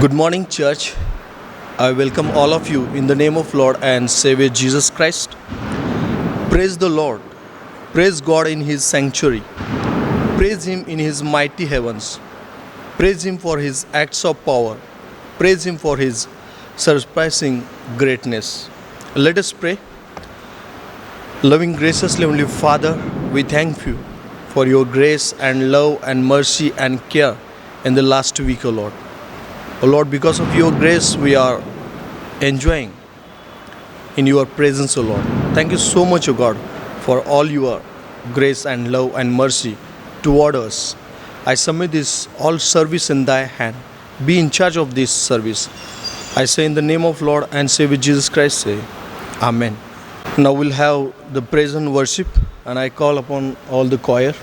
Good morning, church. I welcome all of you in the name of Lord and Savior Jesus Christ. Praise the Lord. Praise God in His sanctuary. Praise Him in His mighty heavens. Praise Him for His acts of power. Praise Him for His surpassing greatness. Let us pray. Loving, gracious Heavenly Father, we thank you for your grace and love and mercy and care in the last week, O Lord. O Lord, because of your grace, we are enjoying in your presence, O Lord. Thank you so much, O God, for all your grace and love and mercy toward us. I submit this all service in thy hand. Be in charge of this service. I say in the name of Lord and Savior Jesus Christ, say Amen. Now we'll have the praise and worship, and I call upon all the choir.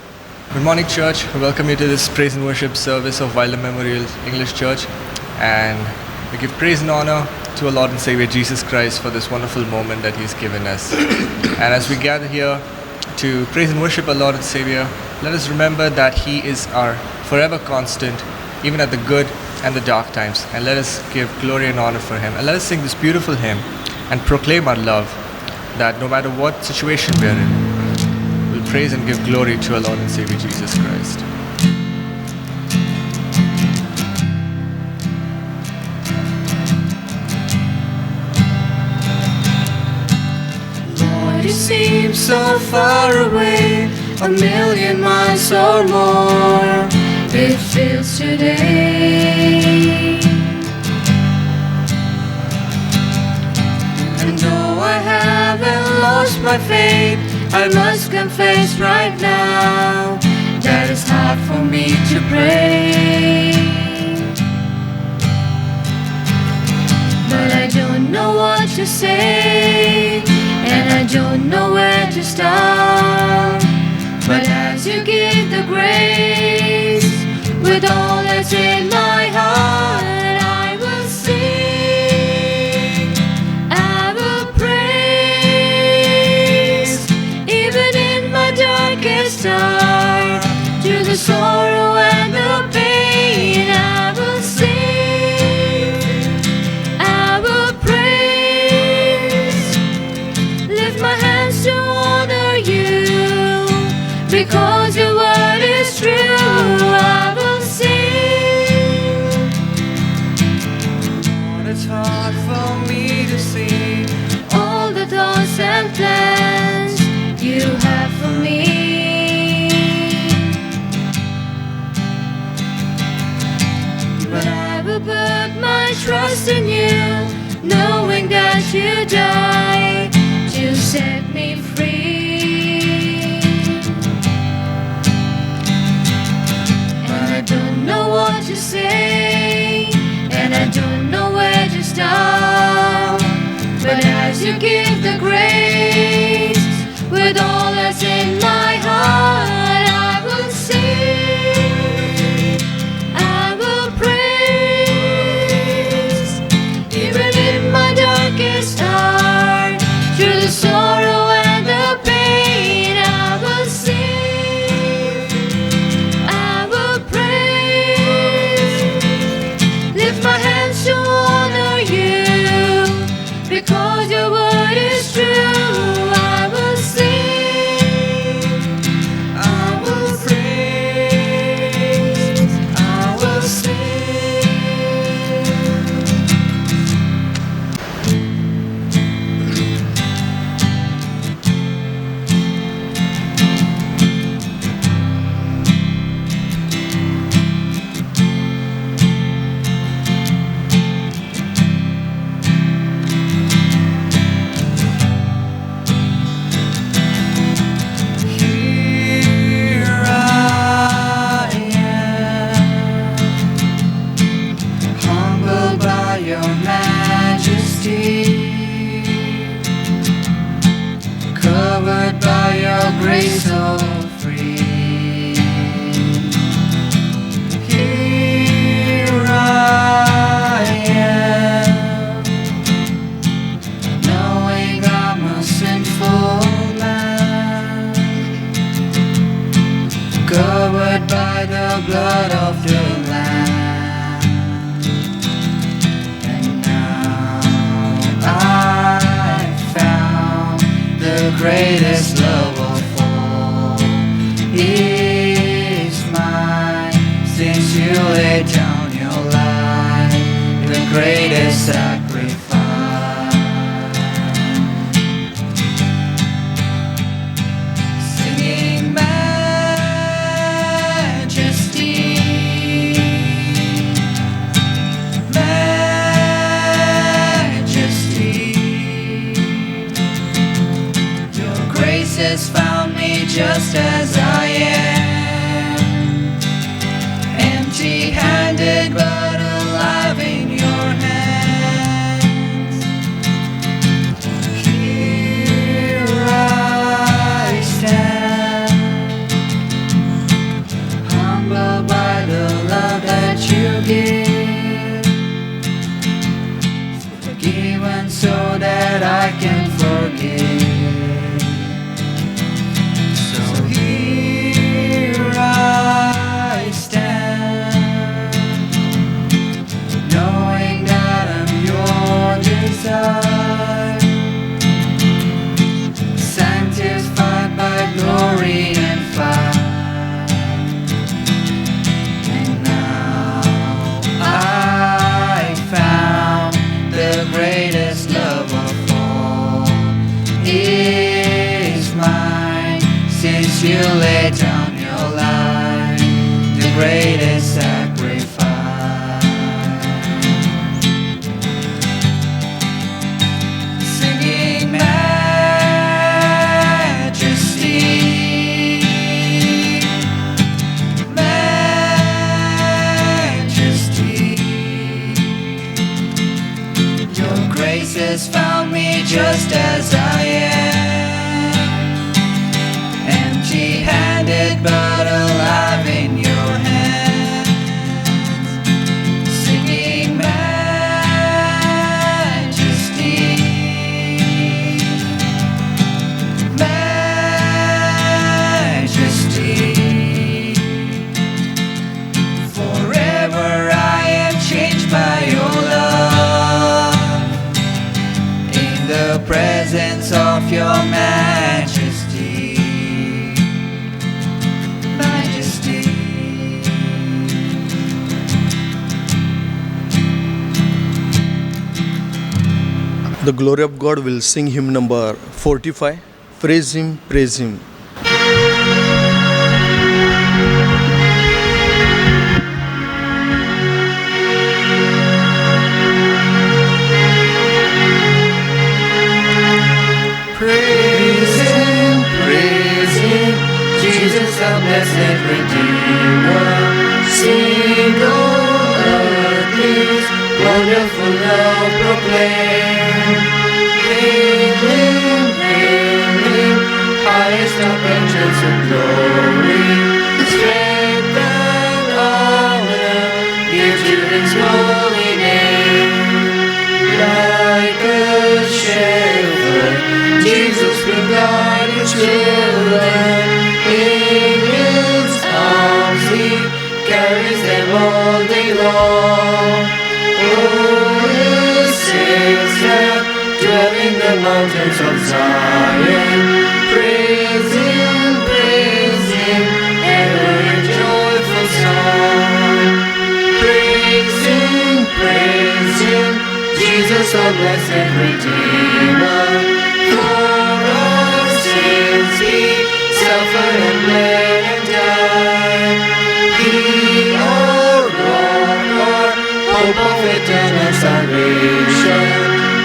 Good morning, church. We welcome you to this praise and worship service of Wilder Memorial English Church. And we give praise and honor to our Lord and Savior Jesus Christ for this wonderful moment that He's given us. And as we gather here to praise and worship our Lord and Savior, let us remember that He is our forever constant, even at the good and the dark times. And let us give glory and honor for Him. And let us sing this beautiful hymn and proclaim our love, that no matter what situation we're in, we'll praise and give glory to our Lord and Savior Jesus Christ. You seem so far away, a million miles or more. It feels today. And though I haven't lost my faith, I must confess right now that it's hard for me to pray. But I don't know what to say, and I don't know where to start. But as you give the grace, with all that's in my heart, I will sing, I will praise, even in my darkest hour, through the sorrow and the pain, I will sing, I will praise, lift my hands to honor you, because your word is true. I will sing. Lord, it's hard for me to see All the thoughts and plans you have for me. But I will put my trust in you, knowing that you died to set me free. And I don't know what to say, and I don't know where to start. But as you give the grace, with all that's in my heart, I will sing, I will praise, even in my darkest hour, through the sorrow and the pain, I will sing, I will praise, lift my hands to honor you, because your word is true. I will sing, I will praise, I will sing. Here I am, humbled by your majesty, covered by your grace so free. Here I am, knowing I'm a sinful man, covered by the blood of the Lamb. greatest love of all is mine. Since you laid down your life, the greatest sacrifice. Singing majesty, majesty. Your grace has found me just as I am, empty-handed but alive in your hands. Here I stand, humbled by the love that you give, forgiven so that I can forgive. So here I stand, knowing that I'm your desire, sanctified by glory and fire. And now I found the greatest love of all is mine. Since you laid down your life, the greatest sacrifice. Singing majesty, majesty. Your grace has found me just as I am, empty-handed but alive in your hands. Singing majesty, majesty. Forever I am changed by your love, in the presence of your majesty, majesty. The glory of God will sing hymn number 45. Praise him, praise him. Praise him, Jesus our blessed Redeemer. Sing all earth His wonderful love proclaim. Hail him, highest of angels in glory. Strength and honor give to His holy name. Like a shepherd, Jesus will guide His children. In His arms He carries them all day long. Oh, His saints have dwell in the mountains of Zion. Praise Him, ever in joyful song. Praise Him, Jesus our blessed Redeemer. For our sins He suffered and bled and died. He our rock, our hope of eternal salvation.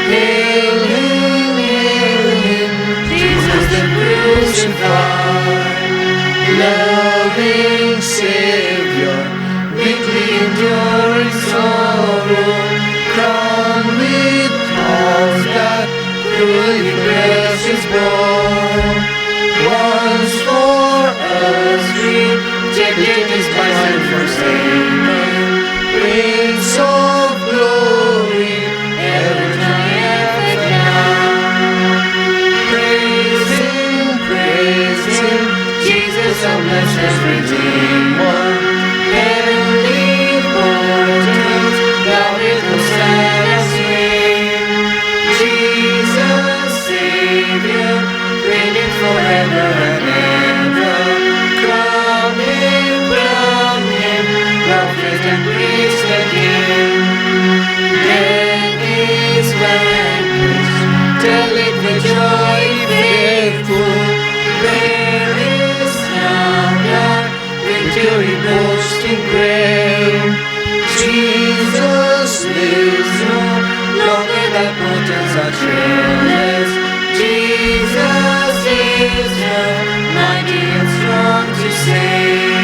Hail him, Jesus the crucified. Loving Savior, meekly enduring sorrow, crowned with thorns that cruelly pressed His brow. Once for us rejected, despised and forsaken, Prince of glory, ever triumphant now. Praise Him, Jesus our blessed Redeemer. Heavenly portals, thou it will stand and swing. Jesus Savior, reign King. Death is vanquished. Tell it with joy faithful. There is now that victory boasting great. Jesus lives, no longer thy portals are cheerless. Jesus is mighty and strong to save.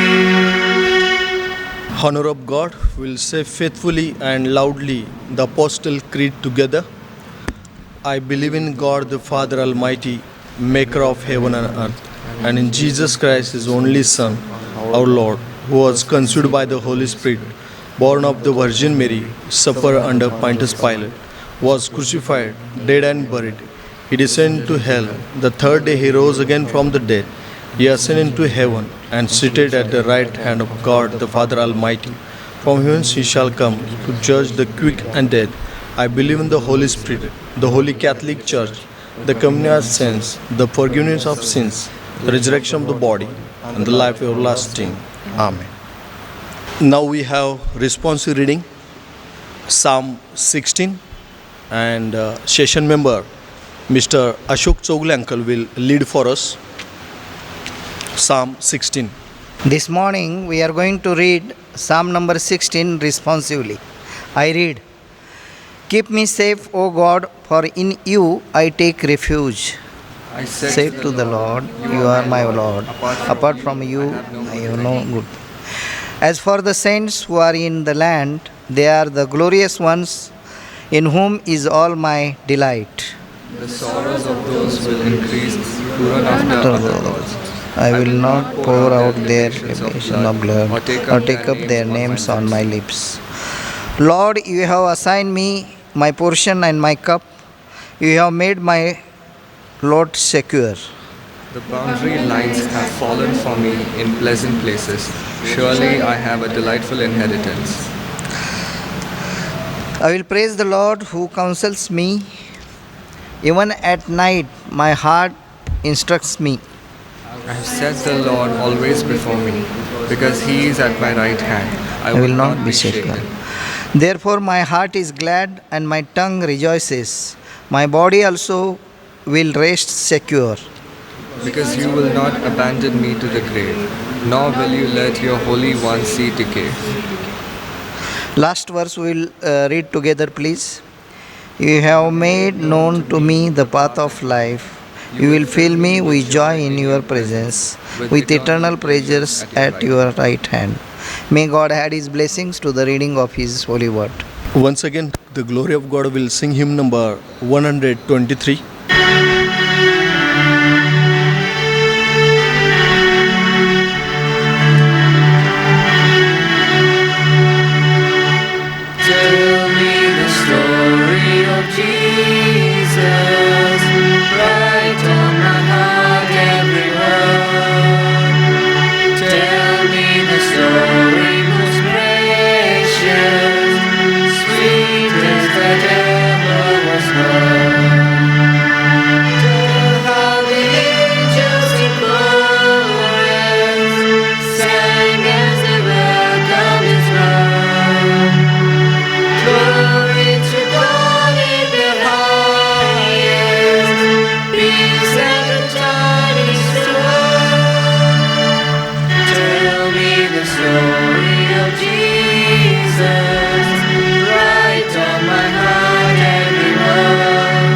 Honor of God will say faithfully and loudly the Apostle Creed together. I believe in God the Father Almighty, maker of heaven and earth, and in Jesus Christ, his only Son, our Lord, who was conceived by the Holy Spirit, born of the Virgin Mary, suffered under Pontius Pilate, was crucified, dead and buried. He descended to hell. The third day he rose again from the dead. He ascended into heaven and seated at the right hand of God the Father Almighty. From whence he shall come to judge the quick and dead. I believe in the Holy Spirit, the Holy Catholic Church, the communion of saints, the forgiveness of sins, the resurrection of the body, and the life everlasting. Amen. Now we have responsive reading, Psalm 16, and session member Mr. Ashok Chogle uncle will lead for us. Psalm 16. This morning we are going to read Psalm number 16 responsively. I read, Keep me safe, O God, for in you I take refuge. I said Say to the Lord, You are my Lord. Apart from you, I have no good. As for the saints who are in the land, they are the glorious ones, in whom is all my delight. the sorrows of those will increase who run after other gods. I will not pour out their libation of blood or take up their names on my lips. Lord, you have assigned me my portion and my cup. You have made my lot secure. The boundary lines have fallen for me in pleasant places. Surely I have a delightful inheritance. I will praise the Lord who counsels me. Even at night, my heart instructs me. I have set the Lord always before me, because he is at my right hand. I will not be shaken. Therefore, my heart is glad and my tongue rejoices. My body also will rest secure. Because you will not abandon me to the grave, nor will you let your Holy One see decay. Last verse we will read together, please. You have made known to me the path of life. You will fill me with joy in your presence, with eternal pleasures at your right hand. May God add his blessings to the reading of his holy word. Once again, the glory of God will sing hymn number 123. Tell me the story of Jesus, write on my heart every word. Tell me the story most precious, sweetest that ever was heard. Tell how the angels in chorus sang as they welcomed his love. Glory to God in the highest, peace and eternity to earth. Tell me the story of Jesus, write on my heart every word.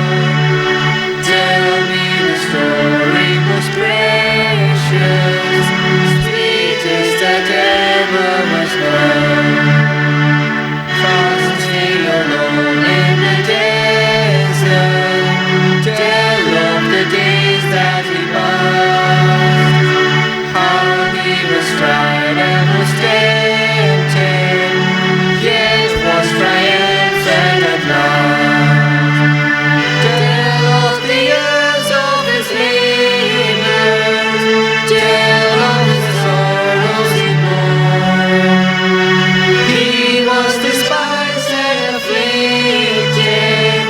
Tell me the story most precious, sweetest that ever was heard. Fasting alone in the desert, tell of the days that he passed. How he was tried and was tempted, yet was triumphant at last. Tell of the years of his labors, tell of the sorrows he bore. He was despised and afflicted,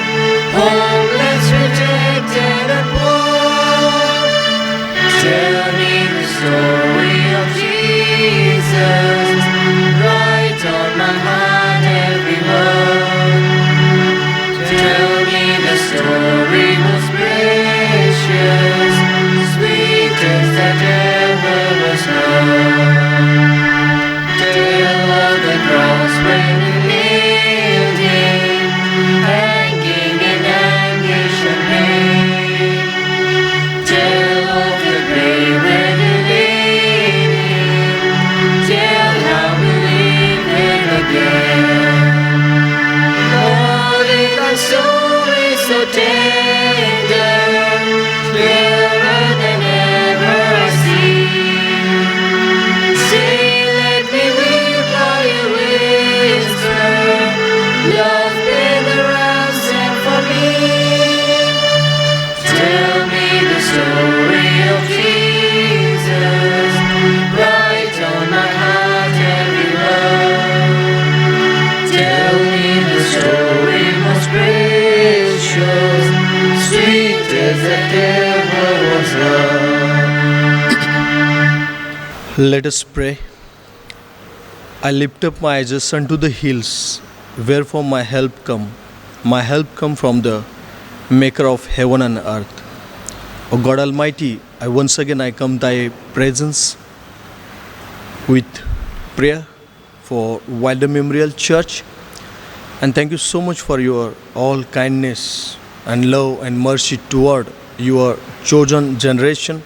homeless, rejected, and poor. Tell me the story of Jesus, Let us pray. I lift up my eyes unto the hills, wherefore my help come. My help come from the maker of heaven and earth. O God Almighty, once again I come thy presence with prayer for Wilder Memorial Church, and thank you so much for your all kindness and love and mercy toward your chosen generation,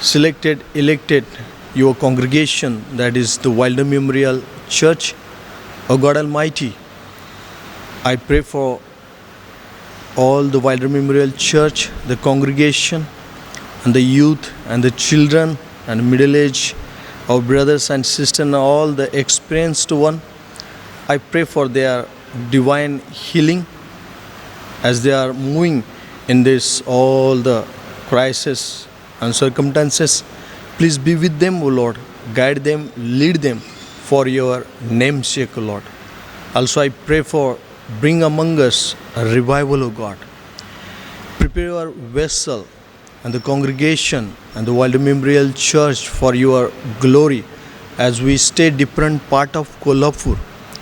selected, elected, your congregation, that is the Wilder Memorial Church. O God Almighty, I pray for all the Wilder Memorial Church, the congregation, and the youth, and the children, and middle age, our brothers and sisters, and all the experienced one. I pray for their divine healing as they are moving in this all the crisis and circumstances. Please be with them, O Lord. Guide them, lead them for your name's sake, O Lord. Also, I pray for bring among us a revival, O God. Prepare your vessel and the congregation and the Wilder Memorial Church for your glory as we stay different part of Kolhapur.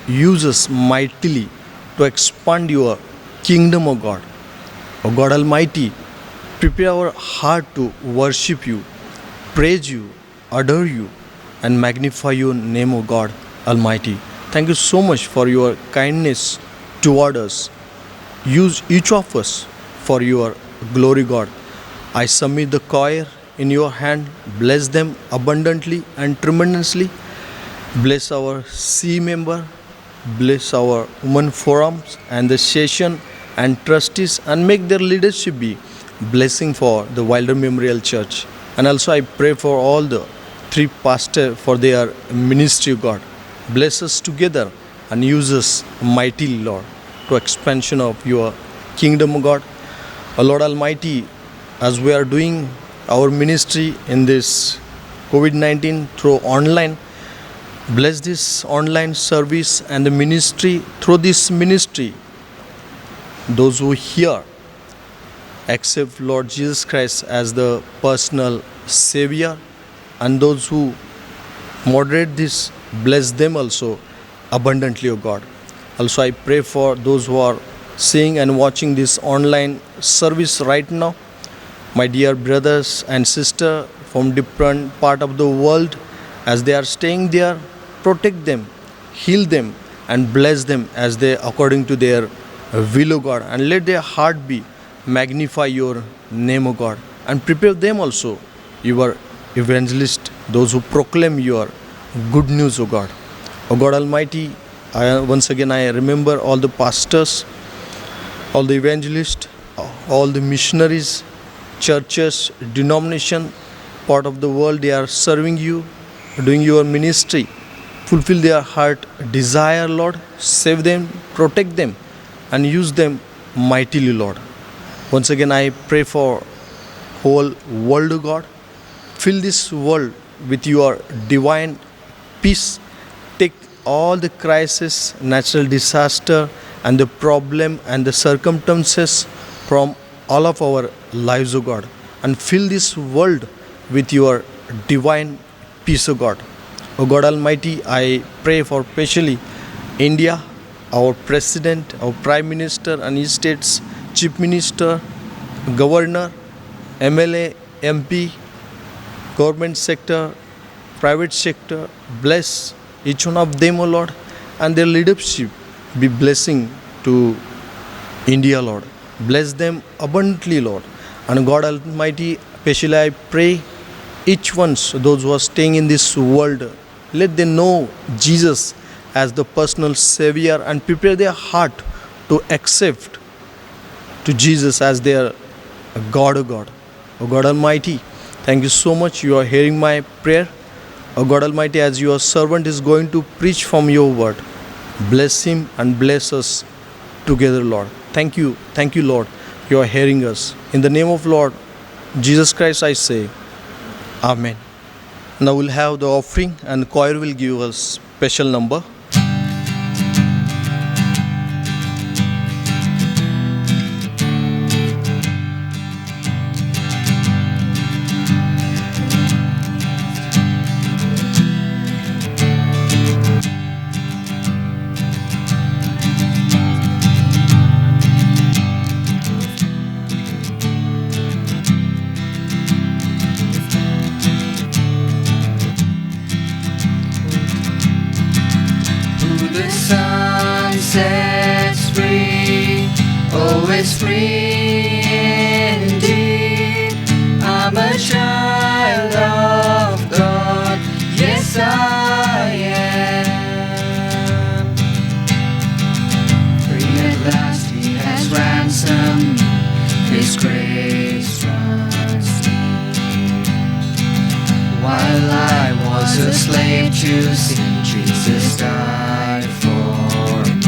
Use us mightily to expand your kingdom, O God. O God Almighty, prepare our heart to worship you, praise you, adore you, and magnify your name, O God Almighty. Thank you so much for your kindness toward us. Use each of us for your glory, God. I submit the choir in your hand. Bless them abundantly and tremendously. Bless our C member. Bless our women forums and the session and trustees, and make their leadership be blessing for the Wilder Memorial Church. And also I pray for all the three pastors for their ministry, God. Bless us together and use us mightily, Lord, to expansion of your kingdom, God. O Lord Almighty, as we are doing our ministry in this COVID-19 through online, bless this online service and the ministry through this ministry. Those who hear accept Lord Jesus Christ as the personal Savior, and those who moderate this, bless them also abundantly, O God. Also, I pray for those who are seeing and watching this online service right now. My dear brothers and sisters from different part of the world, as they are staying there, protect them, heal them, and bless them as they according to their will, O God. And let their heart be magnify your name, O God. And prepare them also, your evangelist, those who proclaim your good news, O God. O God Almighty, once again I remember all the pastors, all the evangelists, all the missionaries, churches, denomination, part of the world, they are serving you, doing your ministry. Fulfill their heart desire, Lord. Save them, protect them, and use them mightily, Lord. Once again I pray for whole world, O God. Fill this world with your divine peace. Take all the crisis, natural disaster, and the problem and the circumstances from all of our lives, O God, and fill this world with your divine peace, O God. O God Almighty, I pray for especially India, our President, our Prime Minister, and his states, Chief Minister, Governor, MLA, MP, government sector, private sector. Bless each one of them, O Lord, and their leadership be blessing to India, Lord. Bless them abundantly, Lord. And God Almighty, especially I pray each one, those who are staying in this world, let them know Jesus as the personal Savior and prepare their heart to accept to Jesus as their God, O God. O God Almighty, thank you so much. You are hearing my prayer. O God Almighty, as your servant is going to preach from your word, bless him and bless us together, Lord. Thank you, Lord. You are hearing us. In the name of Lord Jesus Christ, I say, Amen. Now we'll have the offering, and the choir will give us special number. the sun sets free, always free indeed. I'm a child of God, yes I am. Free at last He has ransomed me, His grace runs deep. While I was a slave to sin, Jesus died for me.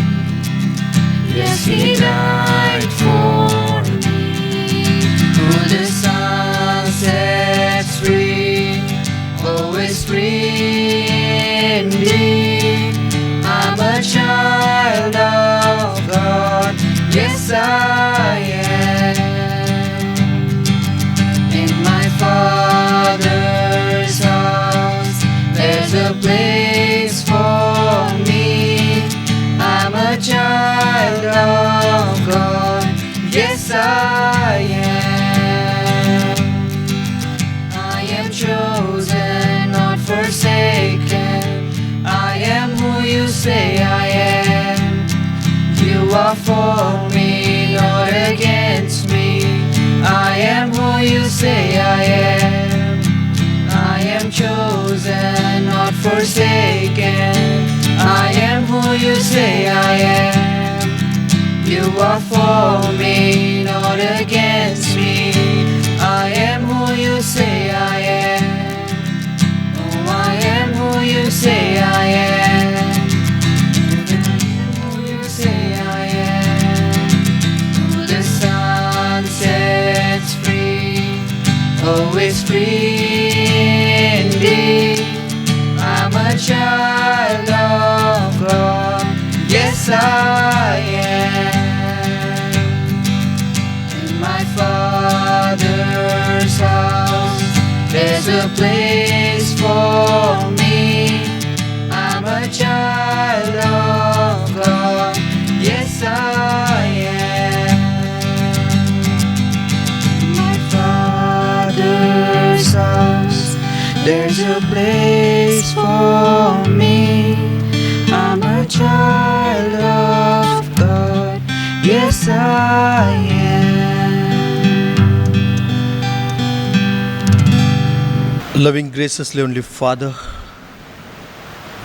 Yes, He died for me. Who the sun sets free, always free indeed. I'm a child of God, yes I am. In my Father's house, there's a place for me. I'm a child of God, yes I am. I am chosen, not forsaken. I am who you say I am. You are for me, not against me. I am who you say I am. I am chosen, not forsaken. I am who you say I am. You are for me, not against me. I am who you say I am. Oh, I am who you say I am. I am who you say I am. Who the sun sets free, always free indeed. I'm a child of God, yes I am. In my Father's house, there's a place for me. I'm a child of God, yes I am. In my Father's house, there's a place for me. I'm a child of God, yes I am. Loving, gracious, Heavenly Father,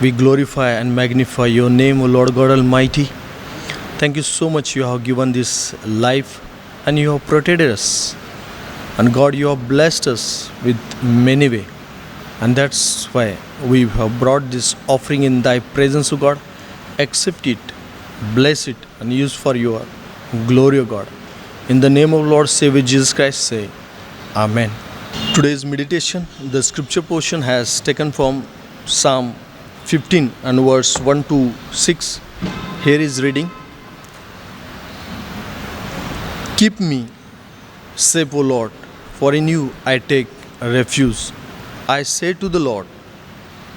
we glorify and magnify your name, O Lord God Almighty. Thank you so much you have given this life and you have protected us. And God, you have blessed us with many ways. And that's why we have brought this offering in thy presence, O God. Accept it, bless it, and use for your glory, O God. In the name of Lord Savior Jesus Christ, say Amen. Today's meditation, the scripture portion has taken from Psalm 15 and verse 1 to 6. Here is reading. Keep me safe, O Lord, for in you I take refuge. I say to the Lord,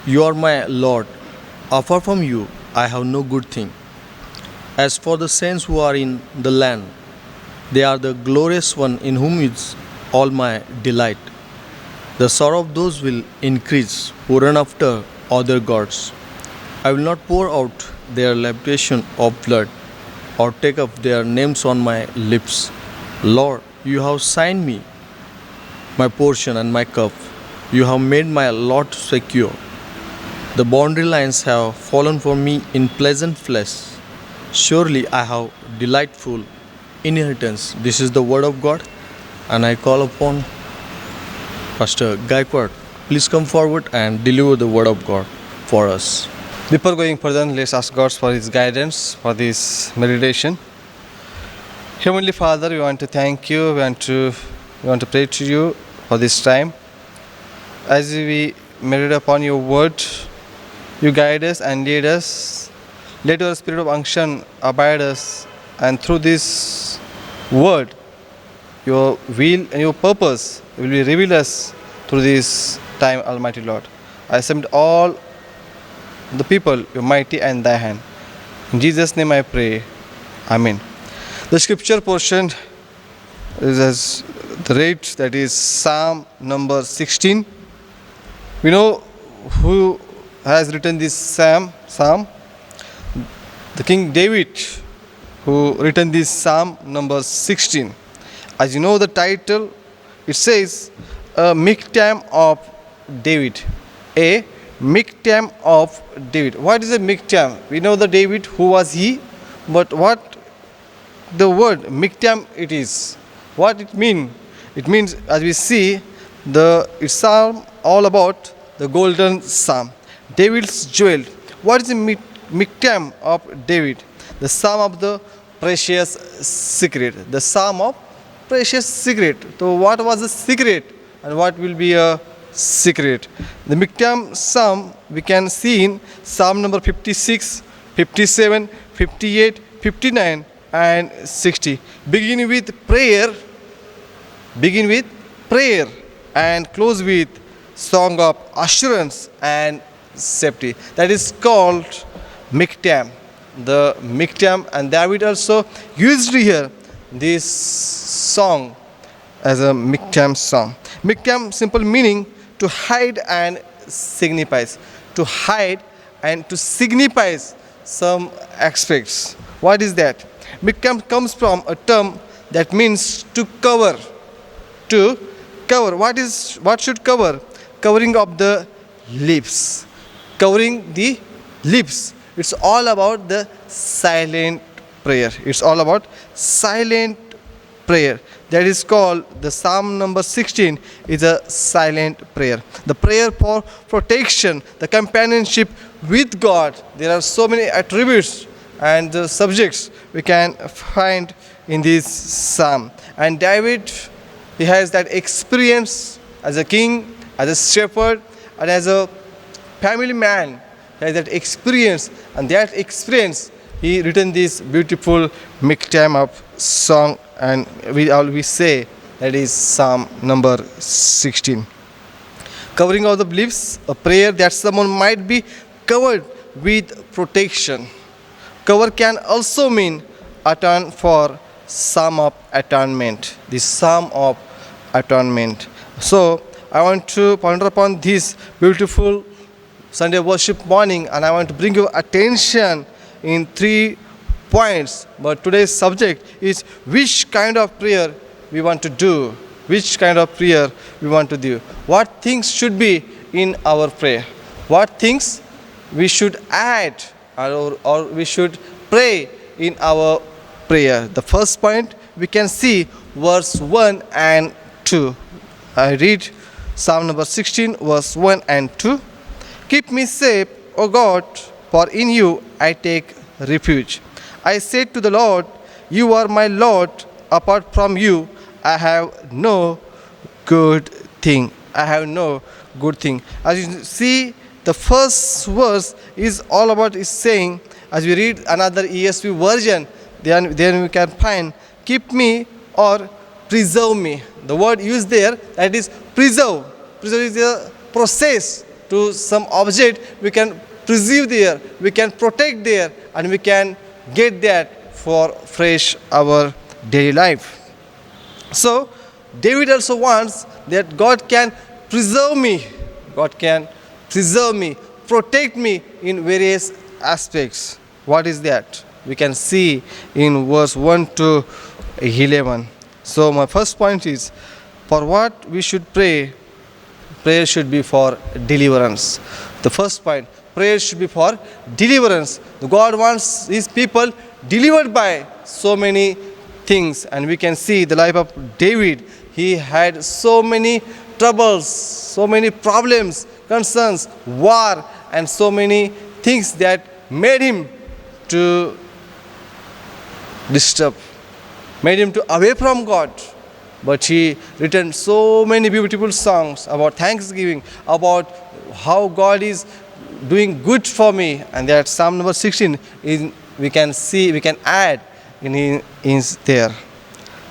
you are my Lord. Apart from you, I have no good thing. As for the saints who are in the land, they are the glorious one in whom is all my delight. The sorrow of those will increase who run after other gods. I will not pour out their libation of blood or take up their names on my lips. Lord, you have signed me my portion and my cup. You have made my lot secure. The boundary lines have fallen for me in pleasant place. Surely I have delightful inheritance. This is the word of God, and I call upon Pastor Gaikwad. Please come forward and deliver the word of God for us. Before going further, let's ask God for His guidance for this meditation. Heavenly Father, we want to thank you. We want to pray to you for this time. As we meditate upon your word, you guide us and lead us. Let your spirit of unction abide us, and through this word, your will and your purpose will be revealed us through this time, Almighty Lord. I submit all the people, your mighty and thy hand. In Jesus' name I pray. Amen. The scripture portion is as the rate, that is Psalm number 16. We know who has written this psalm. the King David, who written this Psalm number 16. As you know the title, it says a Miktam of David. A Miktam of David. What is a Miktam? We know the David, who was he, but what the word Miktam it is. What it mean? It means, as we see, it's Psalm all about the golden Psalm, David's jewel. What is the Miktam of David? The Psalm of the precious secret. The Psalm of precious secret. So what was the secret and what will be a secret? The Miktam Psalm we can see in Psalm number 56, 57, 58, 59 and 60. Begin with prayer and close with song of assurance and safety. That is called Miktam. The Miktam, and David also used here this song as a Miktam song. Miktam simple meaning to hide and signifies. To hide and to signifies some aspects. What is that? Miktam comes from a term that means to cover. To cover. What should cover? Covering of the lips. Covering the lips. It's all about the silent prayer. It's all about silent prayer. That is called the Psalm number 16 is a silent prayer. The prayer for protection, the companionship with God. There are so many attributes and the subjects we can find in this psalm. And David, he has that experience as a king, as a shepherd, and as a family man. He has that experience, and that experience he written this beautiful Miktam of song, and we always say that is Psalm number 16. Covering of the beliefs, a prayer that someone might be covered with protection. Cover can also mean atone for Psalm of atonement. The Psalm of atonement. So I want to ponder upon this beautiful Sunday worship morning, and I want to bring your attention in 3 points. But today's subject is which kind of prayer we want to do. Which kind of prayer we want to do. What things should be in our prayer. What things we should add or we should pray in our prayer. The first point we can see verse 1 and 2. I read Psalm number 16 verse 1 and 2. Keep me safe, O God, for in you I take refuge. I said to the Lord, you are my Lord. Apart from you, I have no good thing. I have no good thing. As you see, the first verse is all about is saying, as we read another ESV version, then we can find, keep me or preserve me. The word used there, that is preserve. Preserve is the process to some object, we can preserve there, we can protect there, and we can get that for fresh our daily life. So David also wants that God can preserve me. God can preserve me, protect me in various aspects. What is that? We can see in verse 1 to 11. So my first point is, for what we should pray, prayer should be for deliverance. The first point, prayer should be for deliverance. God wants his people delivered by so many things. And we can see the life of David. He had so many troubles, so many problems, concerns, war, and so many things that made him to disturb, made him to away from God. But he written so many beautiful songs about thanksgiving, about how God is doing good for me. And that Psalm number 16 is, we can see, we can add in there.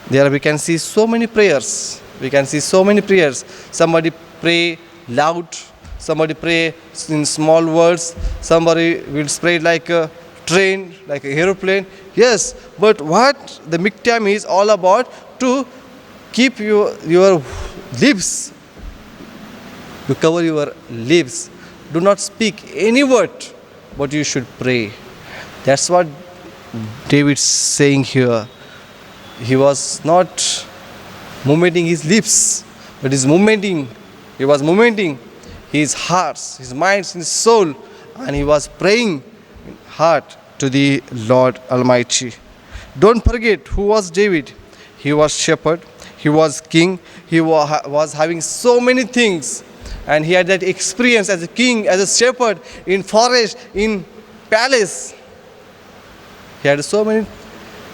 There we can see so many prayers. We can see so many prayers. Somebody pray loud, somebody pray in small words, somebody will pray like a train, like a aeroplane. Yes, but what the Miktam is all about, to keep your lips, you cover your lips. Do not speak any word, but you should pray. That's what David's saying here. He was not moving his lips, but he was moving his heart, his mind, his soul, and he was praying in heart to the Lord Almighty. Don't forget who was David. He was shepherd, he was king, he was having so many things, and he had that experience as a king, as a shepherd, in forest, in palace. He had so many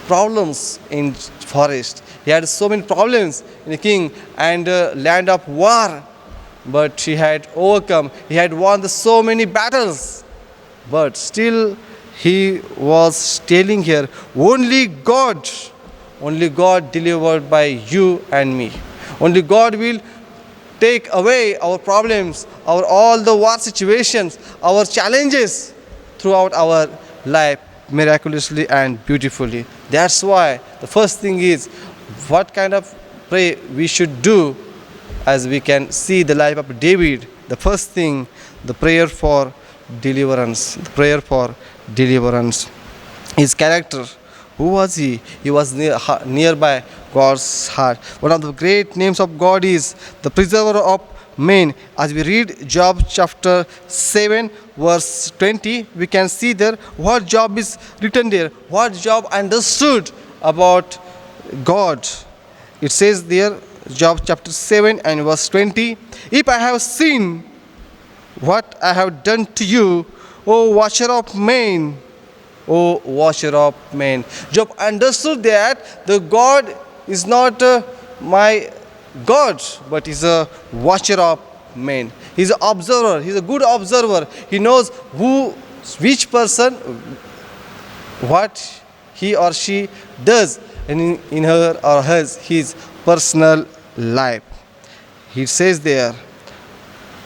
problems in forest. He had so many problems in the king and land of war. But he had overcome. He had won so many battles. But still he was telling here, only God delivered by you and me. Only God will take away our problems, our all the war situations, our challenges throughout our life miraculously and beautifully. That's why the first thing is what kind of pray we should do. As we can see the life of David, the first thing, the prayer for deliverance. The prayer for deliverance. His character, who was he? He was nearby God's heart. One of the great names of God is the preserver of men. As we read Job chapter 7 verse 20, we can see there what Job is written there, what Job understood about God. It says there, Job chapter 7 and verse 20, if I have seen what I have done to you, O watcher of men, O watcher of men. Job understood that the God is not my God, but is a watcher of men. He's an observer. He's a good observer. He knows which person, what he or she does in her or his personal life. He says there,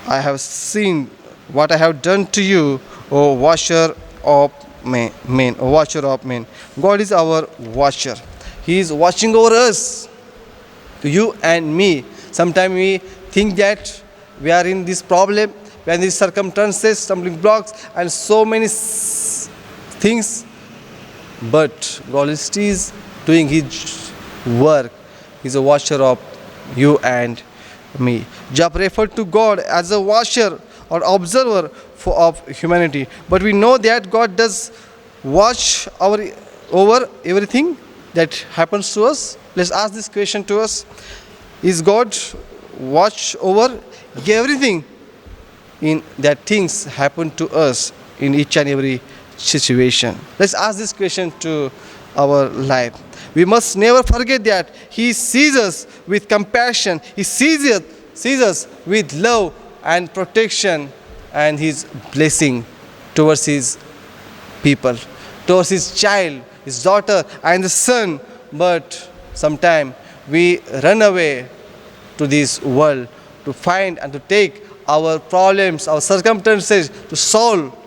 I have seen what I have done to you, O watcher of men, O watcher of men. God is our watcher. He is watching over us, you and me. Sometimes we think that we are in this problem, we are in these circumstances, stumbling blocks, and so many things. But God is still doing His work. He is a watcher of you and me. Job referred to God as a watcher or observer of humanity. But we know that God does watch over everything that happens to us. Let's ask this question to us. Is God watch over everything in that things happen to us in each and every situation? Let's ask this question to our life. We must never forget that He sees us with compassion. He sees us with love and protection and His blessing towards His people, towards His child, His daughter and the son. But sometimes we run away to this world to find and to take our problems, our circumstances to solve.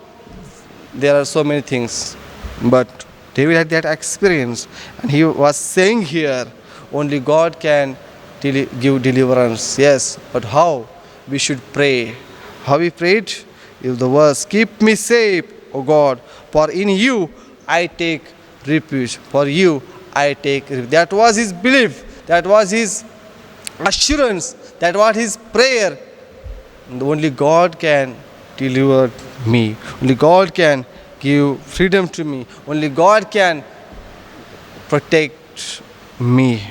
There are so many things. But David had that experience, and he was saying here, only God can give deliverance. Yes, but how? We should pray. How we prayed? If the verse, keep me safe, O God, for in you I take refuge. For you I take refuge. That was his belief. That was his assurance. That was his prayer. And only God can deliver me. Only God can give freedom to me. Only God can protect me.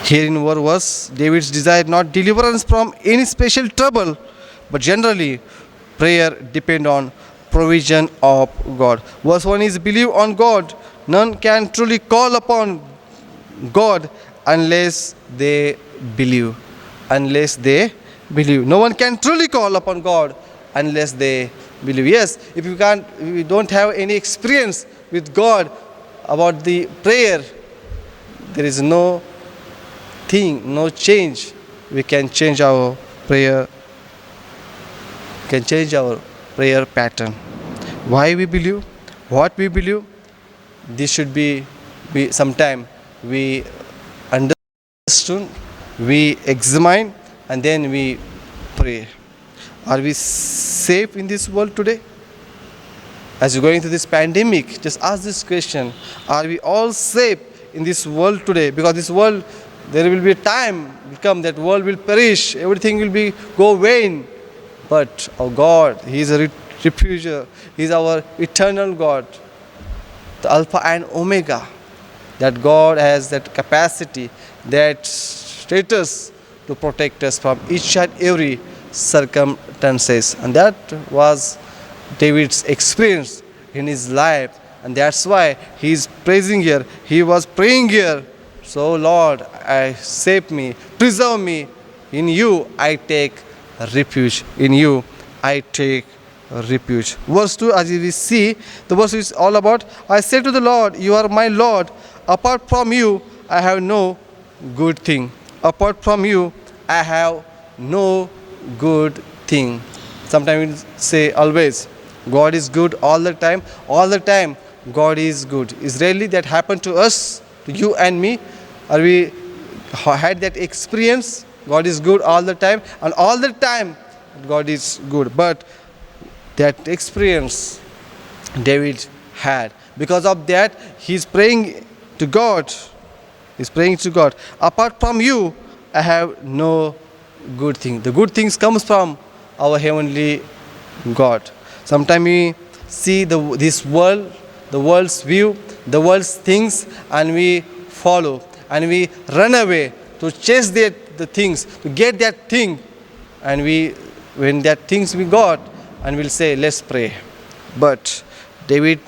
Here in our verse, David's desired not deliverance from any special trouble, but generally prayer depend on provision of God. Verse 1 is believe on God. None can truly call upon God unless they believe. Unless they believe. No one can truly call upon God unless they believe. Yes, if we don't have any experience with God about the prayer, there is no change. We can change our prayer. Can change our prayer pattern. Why we believe? What we believe? This should be sometime we understand, we examine, and then we pray. Are we safe in this world today? As you're going through this pandemic, just ask this question: are we all safe in this world today? Because this world, there will be a time will come that world will perish, everything will be go vain. But our God, He is a refuger. He is our eternal God, the Alpha and Omega. That God has that capacity, that status to protect us from each and every circumstances. And that was David's experience in his life. And that's why he is praising here. He was praying here. So Lord, I save me, preserve me. In you I take refuge. In you I take refuge. Verse 2, as we see, the verse is all about, I say to the Lord, you are my Lord. Apart from you, I have no good thing. Apart from you, I have no good thing. Sometimes we say always, God is good all the time. All the time, God is good. Is really that happened to us, to you and me? Are we had that experience? God is good all the time, and all the time God is good. But that experience David had. Because of that, he's praying to God. He's praying to God. Apart from you, I have no good thing. The good things comes from our heavenly God. Sometimes we see this world, the world's view, the world's things, and we follow and we run away to chase the things, to get that thing. And when that things we got, and we'll say, let's pray. But David,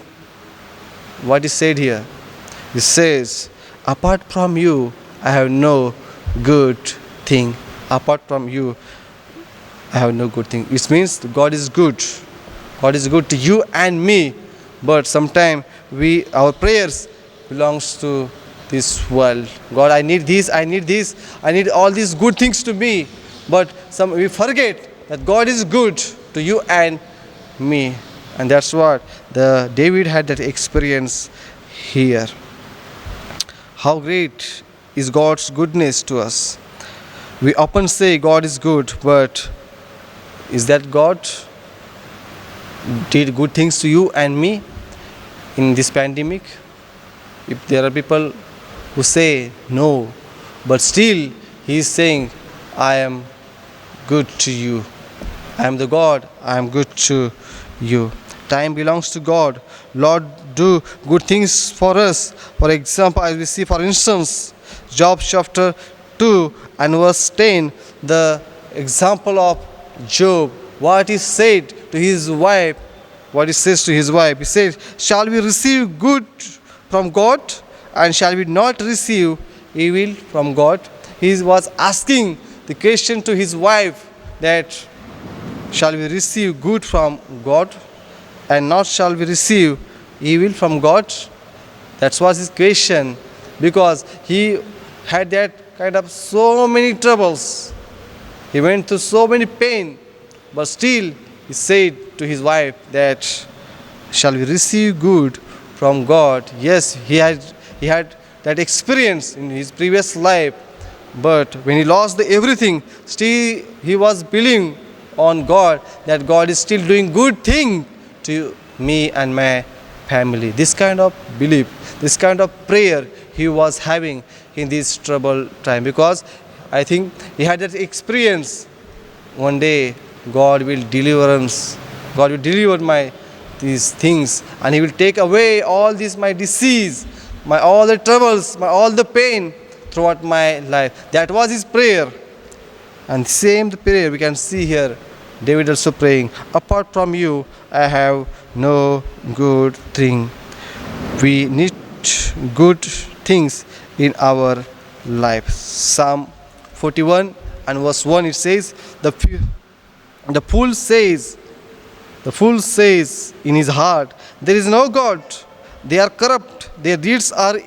what he said here, he says, apart from you, I have no good thing. Apart from you, I have no good thing. It means God is good. God is good to you and me. But sometimes our prayers belongs to this world. God, I need this, I need this, I need all these good things to me. But we forget that God is good to you and me. And that's what David had that experience here. How great is God's goodness to us. We often say God is good, but is that God did good things to you and me in this pandemic? If there are people who say no, but still he is saying, I am good to you. I am the God, I am good to you. Time belongs to God. Lord, do good things for us. For example, as we see, for instance, Job chapter 2 and verse 10, the example of Job, what he said to his wife, what he says to his wife. He says, shall we receive good from God, and shall we not receive evil from God? He was asking the question to his wife that, shall we receive good from God, and not shall we receive evil from God? That was his question, because he had that kind of so many troubles. He went through so many pain, but still he said to his wife that, shall we receive good from God? Yes, he had that experience in his previous life, but when he lost everything, still he was believing on God, that God is still doing good thing to me and my family. This kind of belief, this kind of prayer he was having in this troubled time, because I think he had that experience. One day God will deliverance. God will deliver these things, and He will take away all this my disease, all the troubles, all the pain throughout my life. That was his prayer. And same prayer we can see here, David also praying, apart from you, I have no good thing. We need good things in our life. Psalm 41 and verse 1, it says, the fool says in his heart, there is no God. They are corrupt. Their deeds are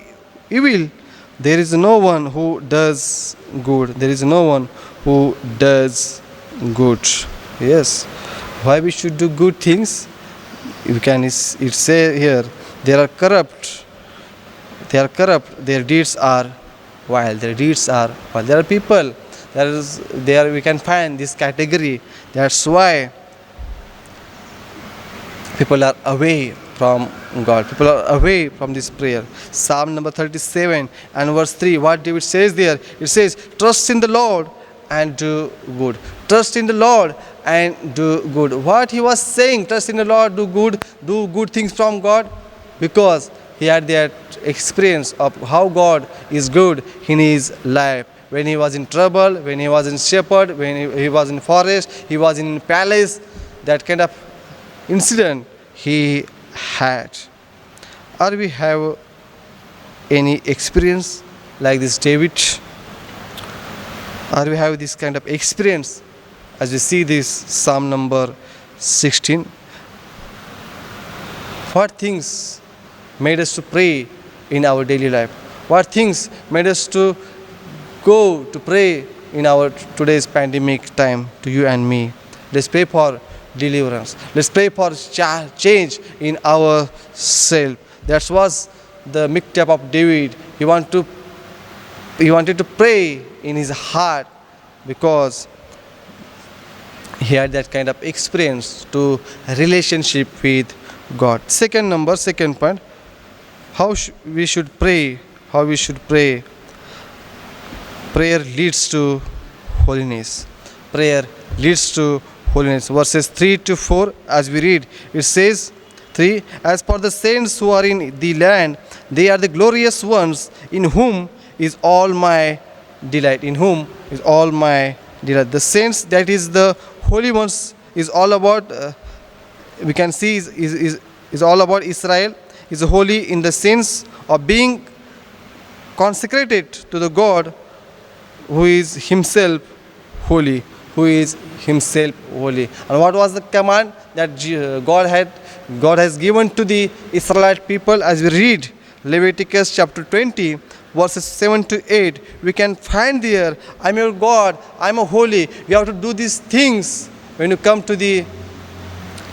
evil. There is no one who does good. There is no one who does good. Yes. Why we should do good things? It say here, they are corrupt. They are corrupt. Their deeds are vile. Their deeds are vile. There are people. There we can find this category. That's why People are away from God. People are away from this prayer. Psalm number 37 and verse 3, what David says there, it says, trust in the Lord and do good. Trust in the Lord and do good. What he was saying, trust in the Lord, do good things from God, because he had that experience of how God is good in his life. When he was in trouble, when he was in shepherd, when he was in forest, he was in palace, that kind of incident he had. Or we have any experience like this David? Or we have this kind of experience as we see this Psalm number 16? What things made us to pray in our daily life? What things made us to go to pray in our today's pandemic time, to you and me? Let's pray for deliverance. Let's pray for change in ourselves. That was the miktab of David. He wanted to pray in his heart because he had that kind of experience to relationship with God. Second point, we should pray. How we should pray. Prayer leads to holiness. Prayer leads to holiness. Verses 3 to 4, as we read, it says, 3, as for the saints who are in the land, they are the glorious ones, in whom is all my delight. In whom is all my delight. The saints, that is the holy ones, is all about, we can see, is all about Israel, is holy in the sense of being consecrated to the God who is himself holy. Who is himself holy. And what was the command that God has given to the Israelite people? As we read Leviticus chapter 20, verses 7 to 8, we can find there, I am your God, I am holy. We have to do these things when you come to the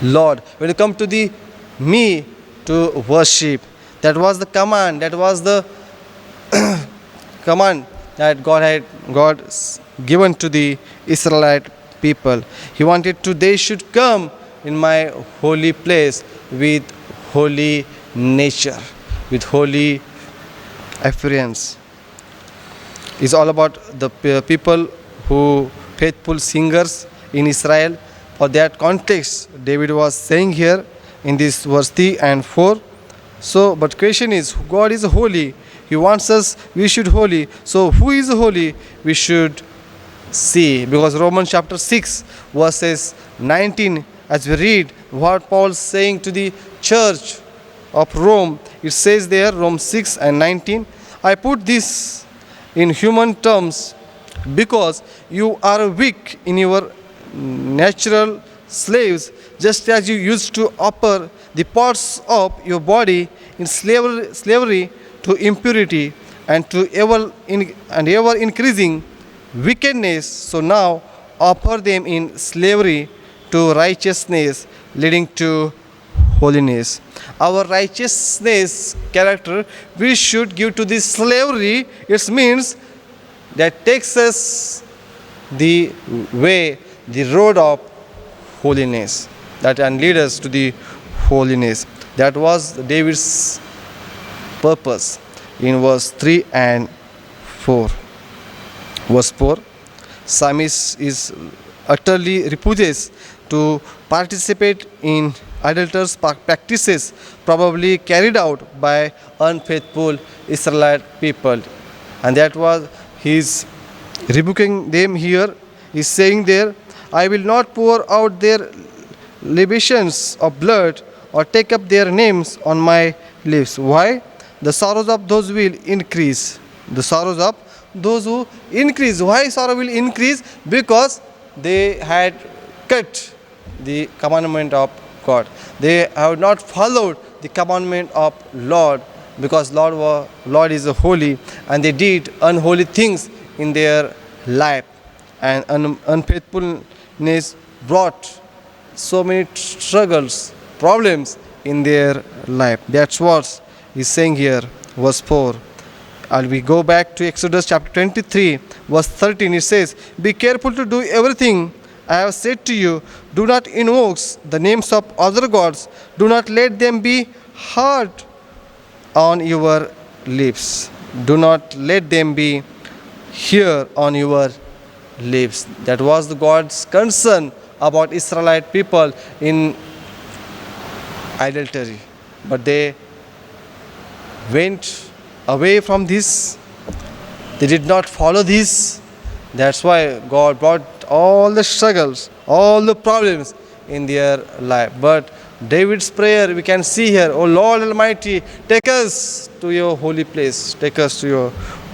Lord, when you come to the me to worship. That was the command, that was the command that God had given to the Israelite people. He wanted they should come in my holy place with holy nature, with holy appearance. It's all about the people who faithful singers in Israel. For that context, David was saying here in this verse 3 and 4. So, but question is, God is holy. He wants us, we should holy. So, who is holy? We should see. Because Romans chapter 6, verses 19, as we read what Paul is saying to the church of Rome, it says there, Romans 6 and 19, I put this in human terms because you are weak in your natural slaves, just as you used to offer the parts of your body in slavery to impurity and to ever increasing wickedness, so now offer them in slavery to righteousness, leading to holiness. Our righteousness character we should give to this slavery. It means that takes us the way, the road of holiness, that and lead us to the holiness. That was David's purpose in verse 3 and 4. Verse 4, Psalmist is utterly repudiates to participate in idolatrous practices probably carried out by unfaithful Israelite people. And that was his rebuking them here. He's saying there, I will not pour out their libations of blood or take up their names on my lips. Why? The sorrows of those will increase. The sorrows of those who increase. Why sorrow will increase? Because they had cut the commandment of God. They have not followed the commandment of Lord, because Lord is holy, and they did unholy things in their life, and unfaithfulness brought so many struggles, problems in their life. That's what he's saying here, verse 4. And we go back to Exodus chapter 23, verse 13. It says, be careful to do everything I have said to you, do not invoke the names of other gods. Do not let them be heard on your lips. Do not let them be here on your lips. That was the God's concern about Israelite people in adultery. But they went away from this. They did not follow this. That's why God brought all the struggles, all the problems in their life. But David's prayer we can see here, O Lord Almighty, take us to your holy place. Take us to your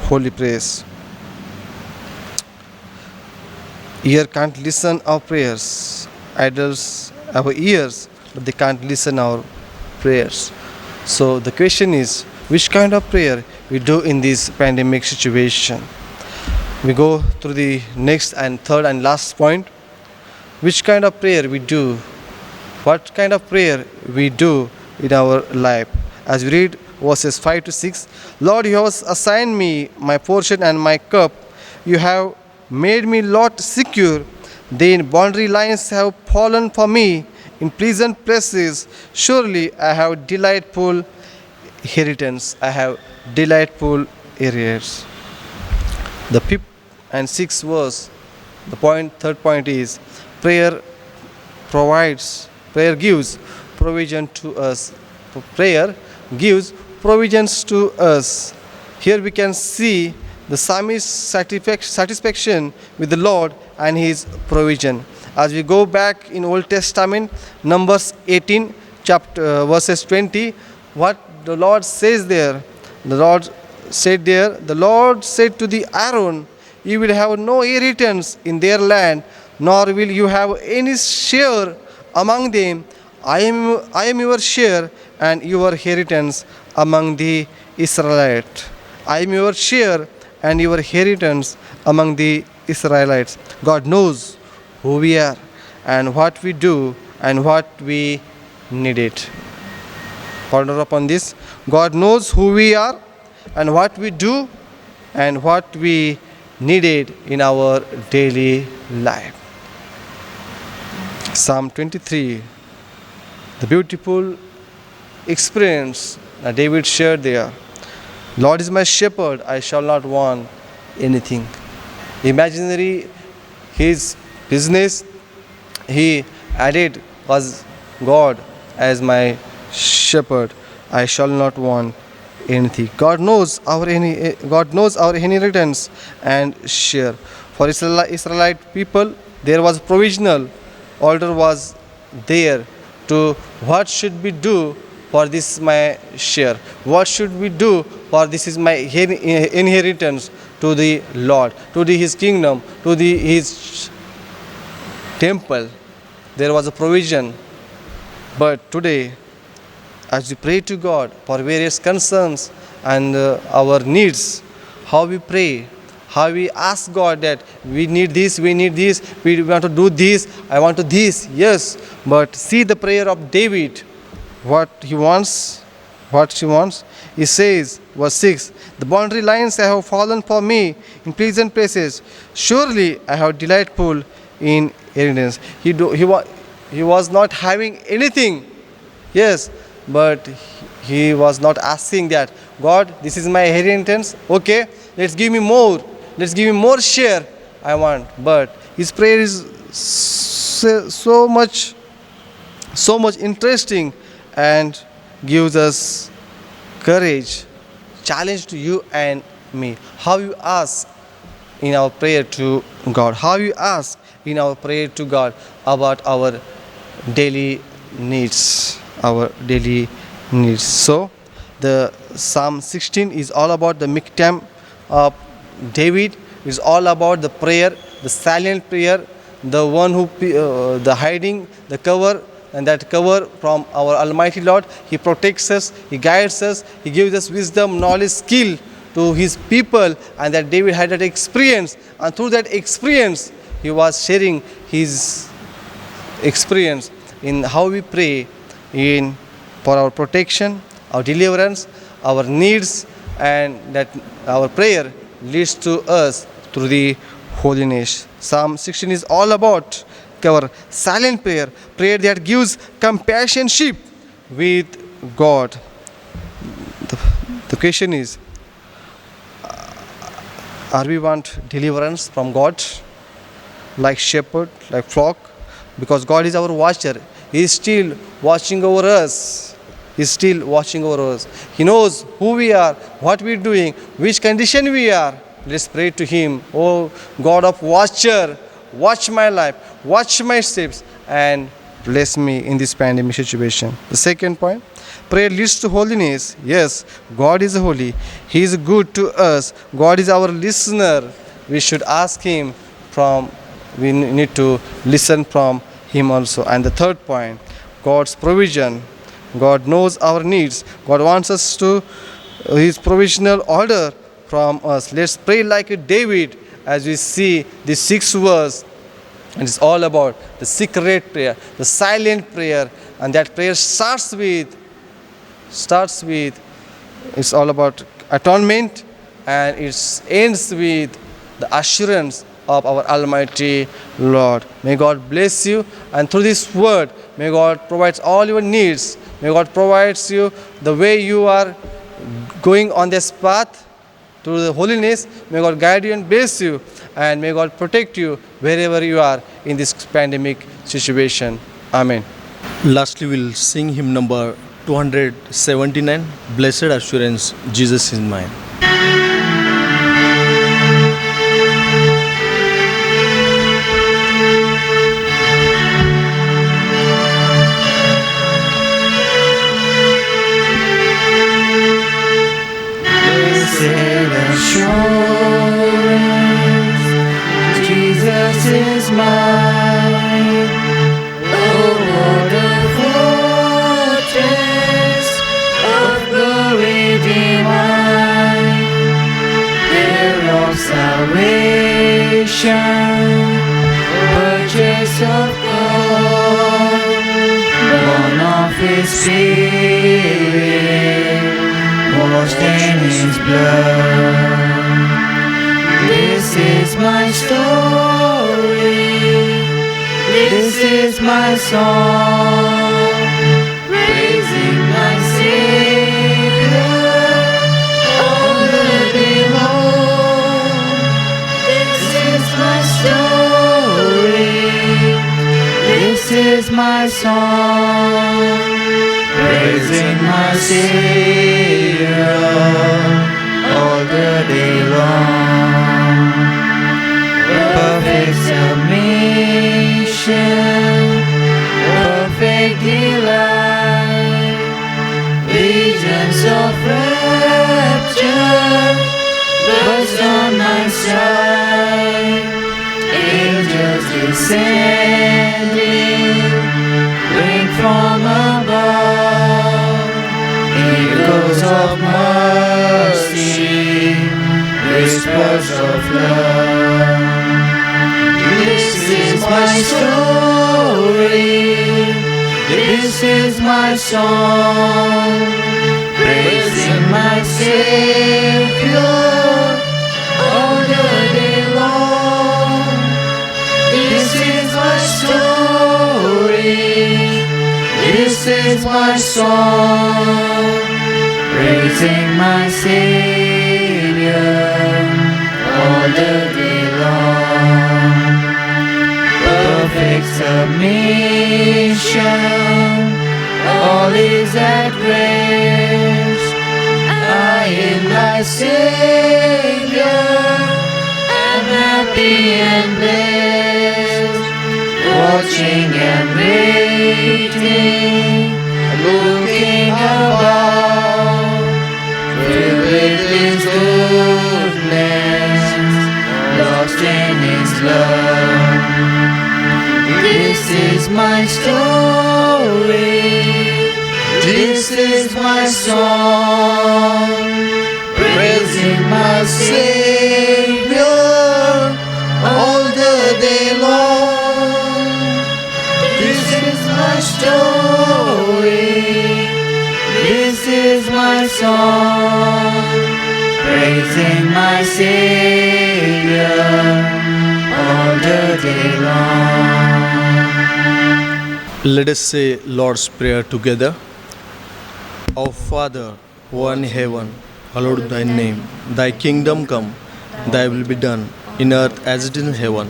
holy place. Ear can't listen our prayers. Idols have ears, but they can't listen our prayers. So the question is, which kind of prayer we do in this pandemic situation? We go through the next and third and last point. Which kind of prayer we do? What kind of prayer we do in our life? As we read verses 5 to 6, Lord, you have assigned me my portion and my cup. You have made me lot secure. The boundary lines have fallen for me in pleasant places. Surely I have delightful inheritance. I have delightful areas. The fifth and sixth verse, third point is prayer gives provision to us. Prayer gives provisions to us. Here we can see the psalmist's satisfaction with the Lord and his provision. As we go back in Old Testament, Numbers 18, verses 20, what the Lord says there, the Lord said to the Aaron, you will have no inheritance in their land, nor will you have any share among them. I am your share and your inheritance among the Israelites. I am your share and your inheritance among the Israelites. God knows who we are and what we do and what we needed. Ponder upon this. God knows who we are and what we do and what we needed in our daily life. Psalm 23, the beautiful experience that David shared there. Lord is my shepherd, I shall not want anything. Imaginary, his business, he added was God as my shepherd, I shall not want anything. God knows our inheritance and share. For Israelite people, there was provisional order was there to what should we do for this my share, what should we do for this is my inheritance to the Lord, to his kingdom, to his temple. There was a provision. But today, as we pray to God for various concerns and our needs, how we pray, how we ask God that we need this, we want to do this, I want to this, yes. But see the prayer of David, what he wants. He says, verse 6, the boundary lines have fallen for me in pleasant places. Surely I have delightful in inheritance. He was not having anything, yes, but he was not asking that, God, this is my inheritance, okay, let's give me more share I want. But his prayer is so much interesting and gives us courage, challenge to you and me. How you ask in our prayer to God, how you ask in our prayer to God about our daily needs, So the Psalm 16 is all about the miktam of David. It's all about the prayer, the silent prayer, the one who the hiding, the cover, and that cover from our Almighty Lord. He protects us, He guides us, He gives us wisdom, knowledge, skill to His people, and that David had that experience, and through that experience he was sharing his experience in how we pray for our protection, our deliverance, our needs, and that our prayer leads to us through the holiness. Psalm 16 is all about like our silent prayer, prayer that gives companionship with God. The question is, are we want deliverance from God, like shepherd, like flock? Because God is our watcher. He is still watching over us. He is still watching over us. He knows who we are, what we are doing, which condition we are. Let's pray to Him. Oh God of watcher, watch my life, watch my steps, and bless me in this pandemic situation. The second point, prayer leads to holiness. Yes, God is holy. He is good to us. God is our listener. We should ask Him from, we need to listen from Him also. And the third point, God's provision. God knows our needs. God wants us to His provisional order from us. Let's pray like David as we see the sixth verse. And it's all about the secret prayer, the silent prayer, and that prayer starts with, it's all about atonement, and it ends with the assurance of our Almighty Lord. May God bless you, and through this word, may God provide all your needs. May God provide you the way you are going on this path to the holiness. May God guide you and bless you, and may God protect you wherever you are in this pandemic situation. Amen. Lastly, we'll sing hymn number 279, Blessed Assurance, Jesus is mine. Assurance, Jesus is mine. Oh, what a fortress of glory divine, there of salvation, purchase of God, born of His Spirit, washed in His blood. This is my story, this is my song, praising my Savior all the day long. This is my story, this is my song, praising my Savior all the day long. Perfect submission, perfect delight, visions of rapture burst on my sight. Angels descending, bring from above, echoes of mercy, whispers of love. This is my story, this is my song, praising my Savior all the day long. This is my story, this is my song, praising my Savior all the day long. Perfect submission, all is at rest. I in my Savior am happy and blessed, watching and waiting, looking above, filled with His goodness, lost in His love. This is my story, this is my song, praising my Savior all the day long. This is my story, this is my song, praising my Savior all the day long. Let us say Lord's Prayer together. Our Father, who art in heaven, hallowed thy name. Thy kingdom come, thy will be done, in earth as it is in heaven.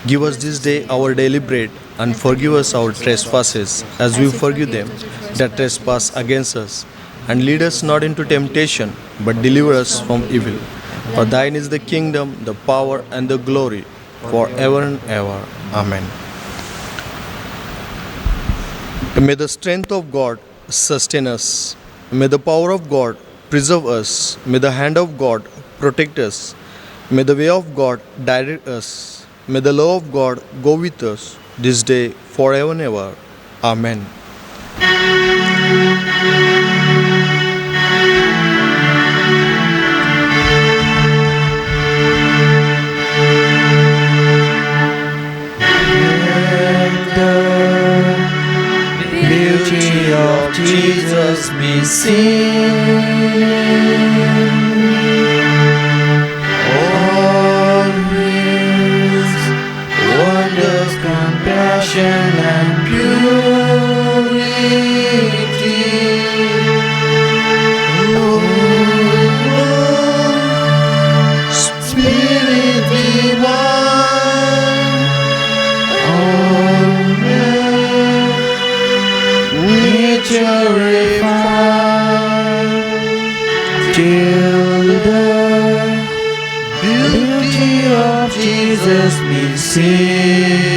Give us this day our daily bread, and forgive us our trespasses, as we forgive them that trespass against us. And lead us not into temptation, but deliver us from evil. For thine is the kingdom, the power, and the glory, forever and ever. Amen. May the strength of God sustain us. May the power of God preserve us. May the hand of God protect us. May the way of God direct us. May the love of God go with us this day, forever and ever. Amen. Beauty of Jesus be seen. All His wonders, compassion, and purity. Oh, Spirit divine, all nature refined, till the beauty of Jesus be seen.